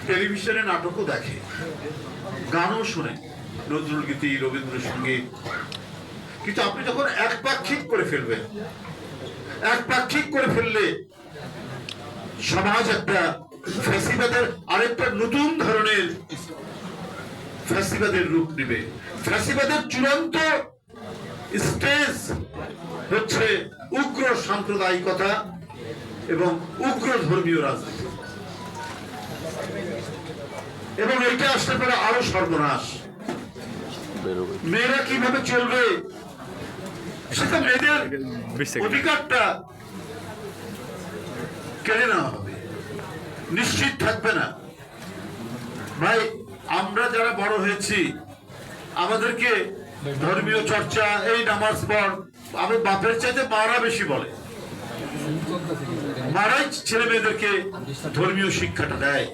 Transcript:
টেলিভিশনে নাটকও দেখে, গানও শুনে, নজরুল গীতি, রবীন্দ্রসঙ্গীত। কিন্তু আপনি যখন একপাক্ষিক করে ফেলবেন, একপাক্ষিক করে ফেললে সমাজ একটা ফ্যাসিবাদের আরেকটা নতুন ধরনের ফ্যাসিবাদের রূপ নেবে। ফ্যাসিবাদের চূড়ান্ত স্টেজ হচ্ছে উগ্র সাম্প্রদায়িকতা এবং উগ্র ধর্মীয় রাজনীতি, এবং এটা আসতে পারে আরো সর্বনাশ। মেয়েরা কিভাবে চলবে সেটা মেয়েদের অধিকারটা কেড়ে নেওয়া হবে, নিশ্চিত থাকবে না। ভাই, আমরা যারা বড় হয়েছি আমাদেরকে ধর্মীয় চর্চা, এই নামাজ পড়, আমি বাপের চাইতে মারা বেশি বলে, মারাই ছেলে মেয়েদেরকে ধর্মীয় শিক্ষাটা দেয়।